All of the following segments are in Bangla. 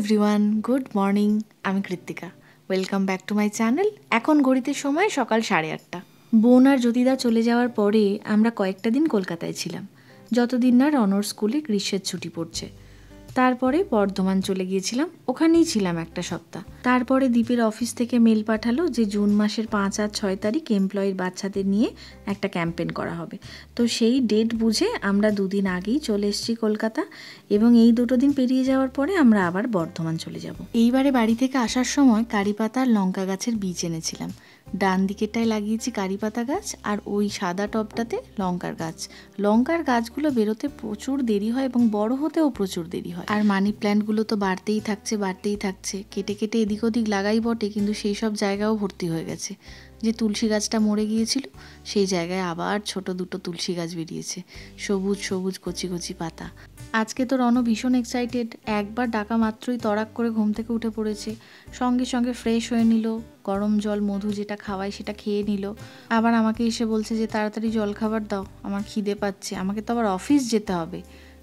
Everyone, good morning. আমি Krittika. Welcome back to my channel. এখন ঘড়িতে সময় সকাল 8:30। বোন আর জ্যোতিদা চলে যাওয়ার পরে আমরা কয়েকটা দিন কলকাতায় ছিলাম, যতদিন না রনর স্কুলে গ্রীষ্মের ছুটি পড়ছে। তারপরে বর্ধমান চলে গিয়েছিলাম, ওখানেই ছিলাম একটা সপ্তাহ। তারপরে দীপের অফিস থেকে মেল পাঠালো যে জুন মাসের 5 আর 6 তারিখ এমপ্লয়ির বাচ্চাদের নিয়ে একটা ক্যাম্পেন করা হবে। তো সেই ডেট বুঝে আমরা 2 দিন আগেই চলে এসেছি কলকাতা, এবং এই 2 দিন পেরিয়ে যাওয়ার পরে আমরা আবার বর্ধমান চলে যাব। এইবারে বাড়ি থেকে আসার সময় কারিপাতা আর লঙ্কা গাছের বীজ এনেছিলাম। ডান দিকেরটায় লাগিয়েছি কারিপাতা গাছ, আর ওই সাদা টবটাতে লঙ্কার গাছ। লঙ্কার গাছগুলো বেরোতে প্রচুর দেরি হয় এবং বড় হতেও প্রচুর দেরি হয়। আর মানি প্ল্যান্টগুলো তো বাড়তেই থাকছে। কেটে কেটে এদিক ওদিক লাগাই বটে, কিন্তু সেই সব জায়গাও ভর্তি হয়ে গেছে। যে তুলসী গাছটা মরে গিয়েছিল, সেই জায়গায় আবার ছোট 2টো তুলসী গাছ বেরিয়েছে, সবুজ সবুজ কচি কচি পাতা। আজকে তো রণ ভীষণ এক্সাইটেড। একবার ডাকা মাত্রই তড়াক করে ঘুম থেকে উঠে পড়েছে, সঙ্গে সঙ্গে ফ্রেশ হয়ে নিল, গরম জল মধু যেটা খাওয়াই সেটা খেয়ে নিল। আবার আমাকে এসে বলছে যে তাড়াতাড়ি জল খাবার দাও, আমার খিদে পাচ্ছে, আমাকে তো আবার অফিস যেতে হবে।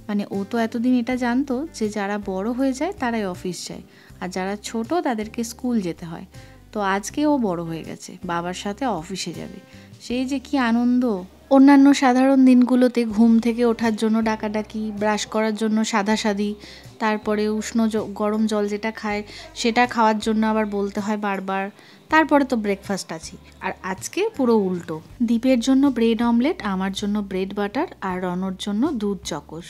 মানে ও তো এতদিন এটা জানতো যে যারা বড় হয়ে যায় তারাই অফিস যায়, আর যারা ছোট তাদেরকে স্কুল যেতে হয়। তো আজকে ও বড় হয়ে গেছে, বাবার সাথে অফিসে যাবে। সেই যে কি আনন্দ! অন্যান্য সাধারণ দিনগুলোতে ঘুম থেকে ওঠার জন্য ডাকাডাকি, ব্রাশ করার জন্য সাধাসাধি, তারপরে উষ্ণ গরম জল যেটা খায় সেটা খাওয়ার জন্য আবার বলতে হয় বারবার, তারপরে তো ব্রেকফাস্ট আছেই। আর আজকে পুরো উল্টো, দীপের জন্য ব্রেড অমলেট, আমার জন্য ব্রেড বাটার, আর রনর জন্য দুধ চকোস।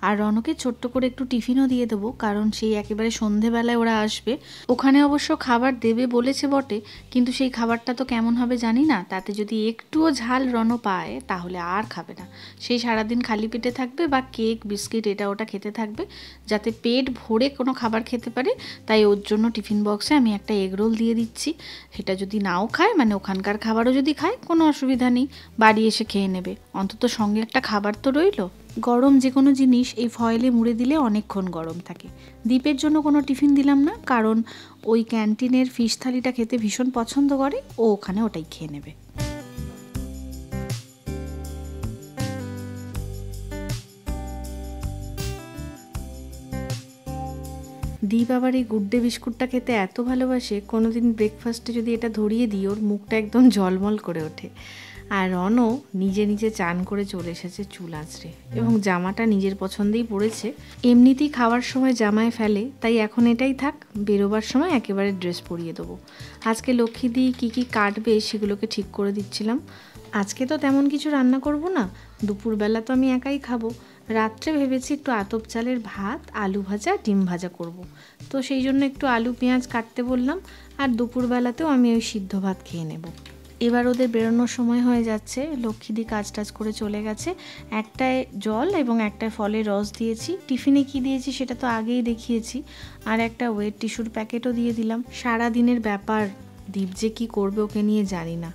আর রনকে ছোট্ট করে একটু টিফিনও দিয়ে দেবো, কারণ সেই একেবারে সন্ধেবেলায় ওরা আসবে। ওখানে অবশ্য খাবার দেবে বলেছে বটে, কিন্তু সেই খাবারটা তো কেমন হবে জানি না। তাতে যদি একটুও ঝাল রন পায় তাহলে আর খাবে না। সেই সারাদিন খালি পেটে থাকবে বা কেক বিস্কিট এটা ওটা খেতে থাকবে, যাতে পেট ভরে কোনো খাবার খেতে পারে। তাই ওর জন্য টিফিন বক্সে আমি একটা এগ রোল দিয়ে দিচ্ছি। সেটা যদি নাও খায়, মানে ওখানকার খাবারও যদি খায়, কোনো অসুবিধা নেই, বাড়ি এসে খেয়ে নেবে, অন্তত সঙ্গে একটা খাবার তো রইলো। গরম যে কোনো জিনিস এই ফয়েলে মুড়ে দিলে অনেকক্ষণ গরম থাকে। দীপের জন্য কোনো টিফিন দিলাম না, কারণ ওই ক্যান্টিনের ফিশ থালিটা খেতে ভীষণ পছন্দ করে, ও ওখানে ওটাই খেয়ে নেবে। দীপ আবার এই গুড ডে বিস্কুটটা খেতে এত ভালোবাসে, কোনোদিন ব্রেকফাস্টে যদি এটা ধরিয়ে দিই ওর মুখটা একদম ঝলমল করে ওঠে। আর রনও নিজে নিজে চান করে চলে এসেছে চুল আঁচড়ে, এবং জামাটা নিজের পছন্দেই পরেছে। এমনিতেই খাওয়ার সময় জামায় ফেলে, তাই এখন এটাই থাক, বেরোবার সময় একেবারে ড্রেস পরিয়ে দেবো। আজকে লক্ষ্মীদি কী কী কাটবে সেগুলোকে ঠিক করে দিচ্ছিলাম। আজকে তো তেমন কিছু রান্না করব না, দুপুরবেলা তো আমি একাই খাবো। রাত্রে ভেবেছি একটু আতপ চালের ভাত, আলু ভাজা, ডিম ভাজা করব। তো সেই জন্য একটু আলু পেঁয়াজ কাটতে বললাম, আর দুপুরবেলাতেও আমি ওই সিদ্ধ ভাত খেয়ে নেব। এবার ওদের বেরোনোর সময় হয়ে যাচ্ছে, লক্ষ্মীদি কাজ টাজ করে চলে গেছে। একটায় জল এবং একটায় ফলের রস দিয়েছি। টিফিনে কি দিয়েছি সেটা তো আগেই দেখিয়েছি। আর একটা ওয়েট টিস্যুর প্যাকেটও দিয়ে দিলাম। সারা দিনের ব্যাপার, দীপ যে কী করবে ওকে নিয়ে জানি না।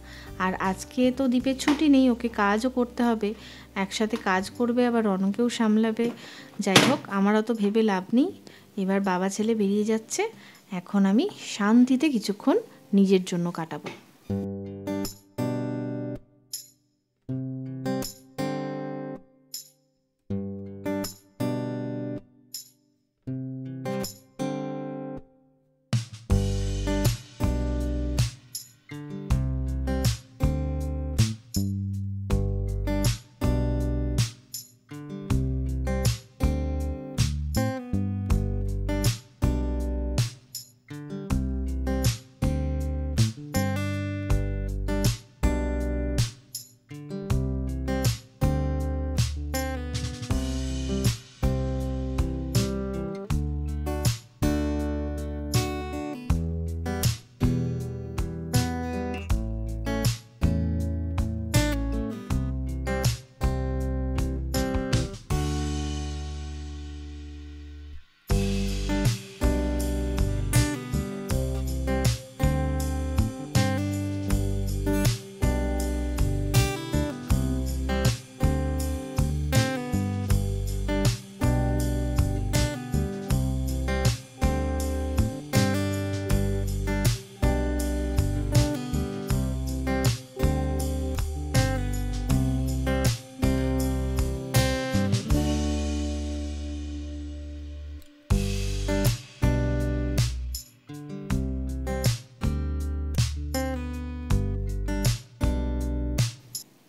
আর আজকে তো দীপের ছুটি নেই, ওকে কাজও করতে হবে, একসাথে কাজ করবে আবার রনকেও সামলাবে। যাই হোক, আমার অত ভেবে লাভ নেই। এবার বাবা ছেলে বেরিয়ে যাচ্ছে, এখন আমি শান্তিতে কিছুক্ষণ নিজের জন্য কাটাবো।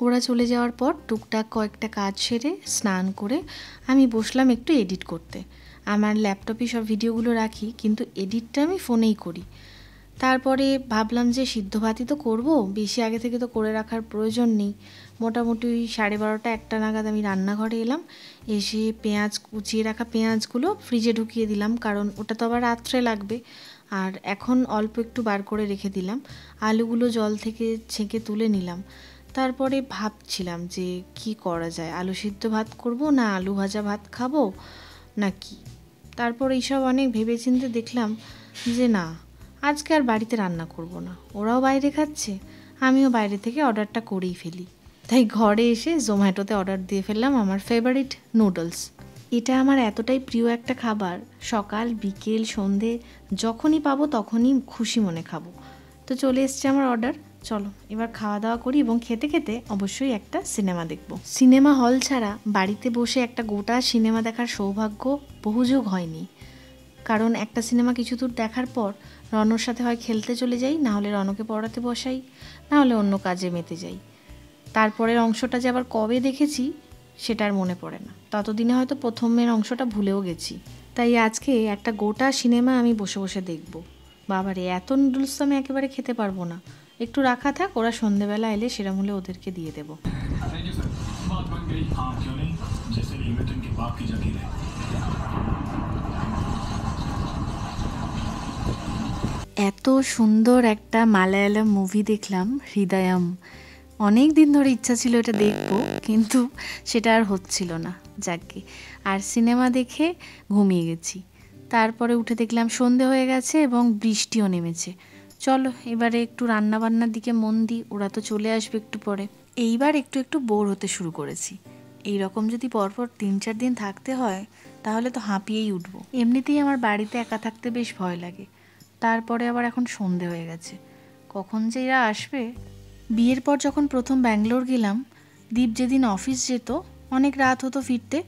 ওরা চলে যাওয়ার পর টুকটাক কয়েকটা কাজ সেরে স্নান করে আমি বসলাম একটু এডিট করতে। আমার ল্যাপটপে সব ভিডিওগুলো রাখি, কিন্তু এডিটটা আমি ফোনেই করি। তারপরে ভাবলাম যে সিদ্ধ ভাতই তো করবো, বেশি আগে থেকে তো করে রাখার প্রয়োজন নেই। মোটামুটি 12:30 একটা নাগাদ আমি রান্নাঘরে এলাম। এসে পেঁয়াজ, কুচিয়ে রাখা পেঁয়াজগুলো ফ্রিজে ঢুকিয়ে দিলাম, কারণ ওটা তো আবার রাত্রে লাগবে। আর এখন অল্প একটু বার করে রেখে দিলাম। আলুগুলো জল থেকে ছেঁকে তুলে নিলাম। তারপরে ভাবছিলাম যে কি করা যায়, আলু সিদ্ধ ভাত করব না আলু ভাজা ভাত খাবো না কি। তারপর এইসব অনেক ভেবেচিন্তে দেখলাম যে না, আজকে আর বাড়িতে রান্না করব না। ওরাও বাইরে খাচ্ছে, আমিও বাইরে থেকে অর্ডারটা করেই ফেলি। তাই ঘরে এসে জোম্যাটোতে অর্ডার দিয়ে ফেললাম আমার ফেভারিট নুডলস। এটা আমার এতটাই প্রিয় একটা খাবার, সকাল বিকেল সন্ধে যখনই পাবো তখনই খুশি মনে খাবো। তো চলে এসছে আমার অর্ডার। চলো এবার খাওয়া দাওয়া করি, এবং খেতে খেতে অবশ্যই একটা সিনেমা দেখব। সিনেমা হল ছাড়া বাড়িতে বসে একটা গোটা সিনেমা দেখার সৌভাগ্য বহুযুগ হয়নি। কারণ একটা সিনেমা কিছু দূর দেখার পর রনর সাথে হয় খেলতে চলে যাই, না হলে রনকে পড়াতে বসাই, না হলে অন্য কাজে মেতে যাই। তারপরের অংশটা যে আবার কবে দেখেছি সেটা আর মনে পড়ে না। ততদিনে হয়তো প্রথমের অংশটা ভুলেও গেছি। তাই আজকে একটা গোটা সিনেমা আমি বসে বসে দেখব। বাবারে, এত নুডলস তো আমি একেবারে খেতে পারবো না। একটু রাখা থাক, ওরা সন্ধেবেলা এলে সেরম হলে ওদেরকে দিয়ে দেবো। এত সুন্দর একটা মালায়ালাম মুভি দেখলাম, হৃদয়ম। অনেক দিন ধরে ইচ্ছা ছিল এটা দেখবো, কিন্তু সেটা আর হচ্ছিল না। যাকে আর সিনেমা দেখে ঘুমিয়ে গেছি। তারপরে উঠে দেখলাম সন্ধে হয়ে গেছে এবং বৃষ্টিও নেমেছে। চলো এবারে একটু রান্নাবান্নার দিকে মন দিই, ওরা তো চলে আসবে একটু পরে। এইবার একটু একটু বোর হতে শুরু করেছি। এই রকম যদি পরপর 3-4 দিন থাকতে হয় তাহলে তো হাঁপিয়েই উঠবো। এমনিতেই আমার বাড়িতে একা থাকতে বেশ ভয় লাগে, তারপরে আবার এখন সন্ধে হয়ে গেছে, কখন যে এরা আসবে। বিয়ের পর যখন প্রথম ব্যাঙ্গালোর গেলাম, দীপ যেদিন অফিস যেত অনেক রাত হতো ফিরতে,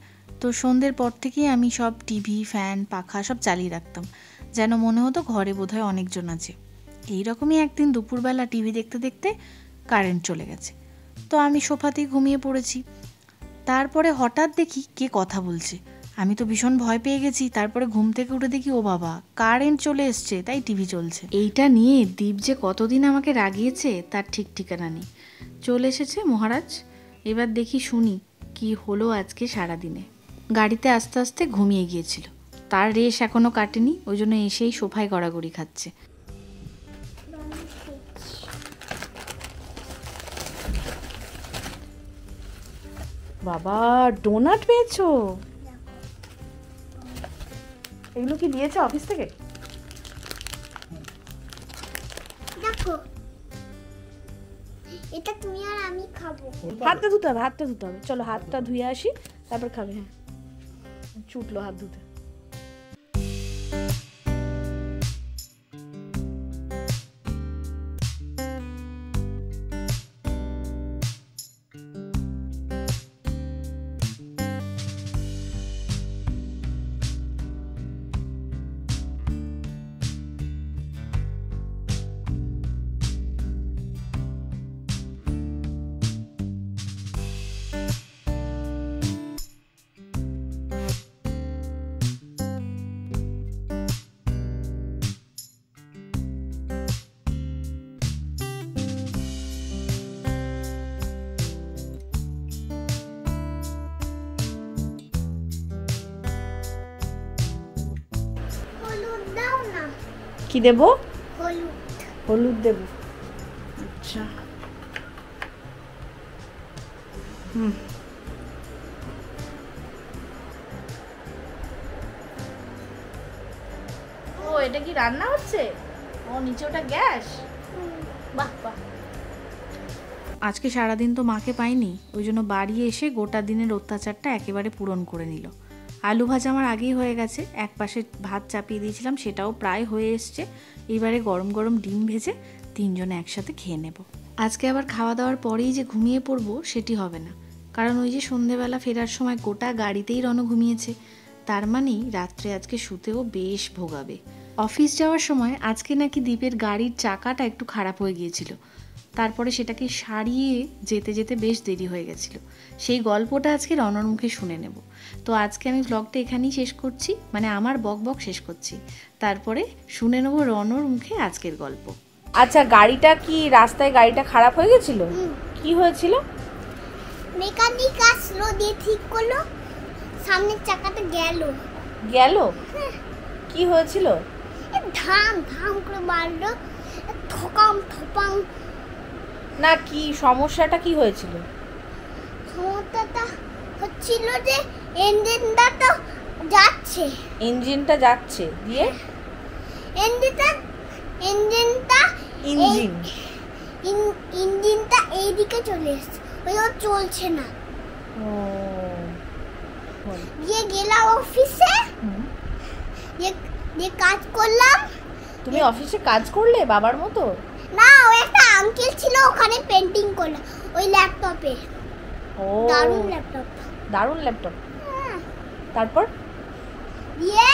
তো সন্ধ্যের পর থেকেই আমি সব টিভি, ফ্যান, পাখা সব চালিয়ে রাখতাম, যেন মনে হতো ঘরে বোধহয় অনেকজন আছে। এই রকমই একদিন দুপুরবেলা টিভি দেখতে দেখতে কারেন্ট চলে গেছে, তো আমি সোফাতেই ঘুমিয়ে পড়েছি। তারপরে হঠাৎ দেখি কে কথা বলছে, আমি তো ভীষণ ভয় পেয়ে গেছি। তারপরে ঘুম থেকে উঠে দেখি ও বাবা, কারেন্ট চলে এসছে, তাই টিভি চলছে। এইটা নিয়ে দীপ যে কতদিন আমাকে রাগিয়েছে তার ঠিক ঠিকানা নেই। চলে এসেছে মহারাজ, এবার দেখি শুনি কি হলো আজকে সারাদিনে। গাড়িতে আস্তে আস্তে ঘুমিয়ে গিয়েছিল, তার রেশ এখনো কাটেনি, ওই জন্য এসেই সোফায় গড়াগড়ি খাচ্ছে। বাবা, ডোনাট পেয়েছো? এগুলো কি দিয়েছে অফিস থেকে? দেখো, এটা তুমি আর আমি খাবো। হাতটা ধুতে হবে, হাতটা ধুতে হবে। চলো হাতটা ধুয়ে আসি, তারপর খাবে। হ্যাঁ, ছুটলো হাত ধুতে। হলুদ দাও না। কি দেবো? হলুদ। হলুদ দেবো, আচ্ছা। ও, এটা কি রান্না হচ্ছে? ও, নিচে ওটা গ্যাস। বাহ বাহ। আজকে সারাদিন তো মাকে পাইনি, ওই জন্য বাড়ি এসে গোটা দিনের অত্যাচারটা একেবারে পূরণ করে নিল। আলু ভাজা আমার আগেই হয়ে গেছে, এক পাশে ভাত চাপিয়ে দিয়েছিলাম, সেটাও প্রায় হয়ে এসছে। এবারে গরম গরম ডিম ভেজে তিনজনে একসাথে খেয়ে নেব। আজকে আবার খাওয়া দাওয়ার পরেই যে ঘুমিয়ে পড়বো সেটি হবে না, কারণ ওই যে সন্ধেবেলা ফেরার সময় গোটা গাড়িতেই রণ ঘুমিয়েছে, তার মানেই রাত্রে আজকে শুতেও বেশ ভোগাবে। অফিস যাওয়ার সময় আজকে নাকি দীপের গাড়ির চাকাটা একটু খারাপ হয়ে গিয়েছিল, তারপরে সেটাকে সারিয়ে যেতে যেতে বেশ দেরি হয়ে গেছিল। সেই গল্পটা আজকে রনর মুখে শুনে নেব। তো আজকে আমি ব্লগটা এখানেই শেষ করছি, মানে আমার বক শেষ করছি, তারপরে শুনে নেব রনর মুখে আজকের গল্প। আচ্ছা, গাড়িটা কি রাস্তায় গাড়িটা খারাপ হয়ে গেছিল? কি হয়েছিল? মেকানিক আসলো, দিয়ে ঠিক করলো, সামনের চাকাটা গেল। কি হয়েছিল? ধাম ধাম করে মারলো, ঠকাম ঠপাং। না, কি সমস্যাটা কি হয়েছিল? সমস্যাটা হচ্ছিল যে ইঞ্জিনটা তো যাচ্ছে। দিয়ে ইঞ্জিনটা এইদিকে চলে এসছে, ওই চলছে না। দিয়ে গেলাম অফিসে, দিয়ে কাজ করলাম। তুমি অফিসে কাজ করলে বাবার মতো? না, ওই একটা আঙ্কেল ছিল, ওখানে পেন্টিং করলাম ওই ল্যাপটপে। দারুণ ল্যাপটপ। তারপর দিয়ে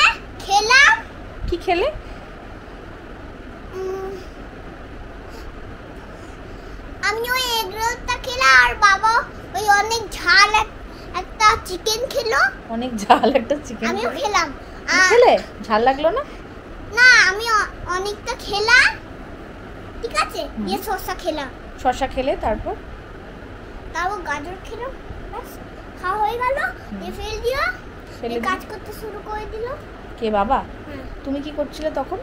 খেলাম। কি খেলে? আমি ওই এগ রোলটা খেলাম, আর বাবা ওই অনেক ঝাল একটা চিকেন খেলো। আমিও খেলাম। ঝাল লাগলো না? না, আমি অনেকটা খেলাম, ঠিক আছে। দিয়ে শসা খেলে তারপর গাজর খেলাম, ব্যাস খাওয়া হয়ে গেল। ফেল দিয়ে কাজ করতে শুরু করে দিল। কে, বাবা? তুমি কি করছিলে তখন?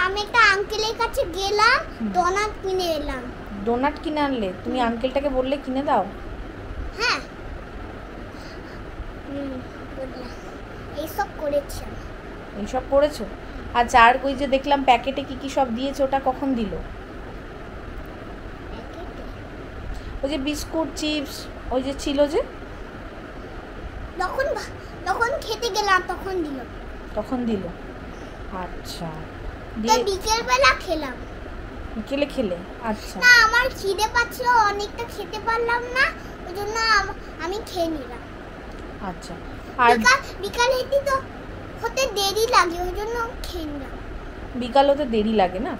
আমি একটা আঙ্কেলের কাছে গেলাম, ডোনাট কিনে এলাম। ডোনাট কিনে আনলে? তুমি আঙ্কেলটাকে বললে কিনে দাও? হ্যাঁ, বললাম। এইসব করেছো? আচ্ছা, আর ওই যে দেখলাম প্যাকেটে কি কি সব দিয়েছে, ওটা কখন দিল? ওই যে বিস্কুট, চিপস, ওই যে ছিল যে, তখন খেতে গেলাম, তখন দিল। আচ্ছা, বিকেলবেলা খেলাম। বিকেলে খেলে? আচ্ছা। না, আমার খিদে পাচ্ছিল, অনেকটা খেতে পারলাম না, ওই জন্য আমি খেয়ে নিলাম। আচ্ছা, আর বিকাল হতে দেরি লাগে, ওই জন্য খেয়ে নিলাম। বিকাল হতে দেরি লাগে না?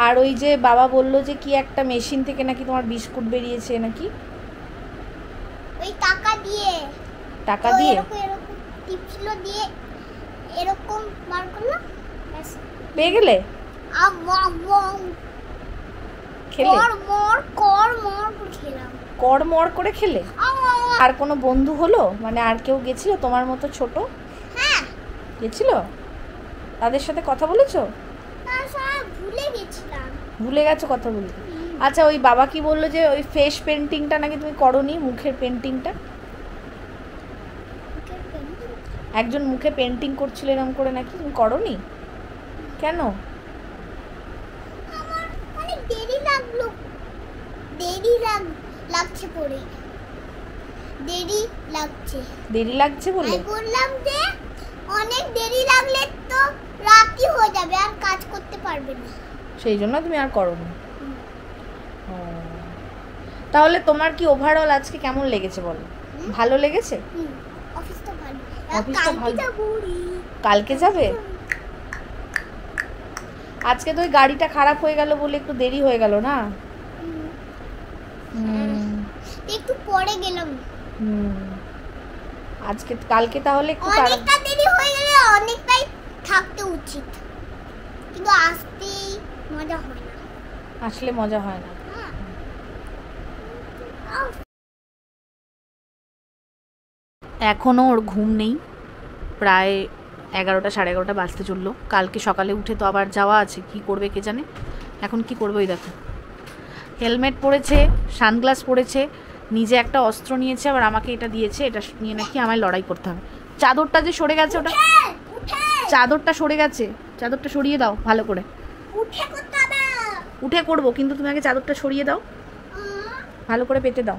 আর ওই যে বাবা বললো যে কি একটা মেশিন থেকে নাকি তোমার বিস্কুট বেরিয়েছে নাকি? ওই টাকা দিয়ে এরকম টিপছিল, দিয়ে এরকম বার করলাম, পেয়ে গেলে? কড়মড় করে খেলে? আর কোনো বন্ধু হলো, মানে আর কেউ গেছিল তোমার মতো ছোট? হ্যাঁ, গেছিল। তাদের সাথে কথা বলেছো? ভুলে গেছো কথা বলতে? আচ্ছা, ওই বাবা কি বললো যে ওই ফেস পেন্টিংটা নাকি তুমি করোনি, মুখের পেন্টিংটা? একজন মুখে পেন্টিং করছিল এরকম করে, নাকি তুমি করোনি? কেন? আমার অনেক দেরি লাগছে বলে আমি বললাম যে অনেক দেরি লাগলে তো রাতই হয়ে যাবে, আর কাজ করতে পারবে না, সেই জন্য তুমি আর করোনি। তাহলে তোমার কি ওভারঅল আজকে কেমন লেগেছে বলো? ভালো লেগেছে? অফিসটা ভালো। কালকে যাবে? আজকে তো ওই গাড়িটা খারাপ হয়ে গেল বলে একটু দেরি হয়ে গেল না? একটু পরে গেলাম। কালকে তাহলে একটু অনেকটা দেরি হয়ে গেলে অনেকটাই থাকতে উচিত, কিন্তু আসলে মজা হয় না। এখনও ওর ঘুম নেই, প্রায় 11টা 11:30 বাজতে চললো। কালকে সকালে উঠে তো আবার যাওয়া আছে, কি করবে কে জানে। এখন কি করবে, ওই দেখো হেলমেট পরেছে, সানগ্লাস পরেছে, নিজে একটা অস্ত্র নিয়েছে, আবার আমাকে এটা দিয়েছে, এটা নিয়ে নাকি আমায় লড়াই করতে হবে। চাদরটা যে সরে গেছে, ওটা চাদরটা সরে গেছে, চাদরটা সরিয়ে দাও ভালো করে। উঠে করবো, কিন্তু তুমি আগে চাদরটা সরিয়ে দাও, ভালো করে পেতে দাও।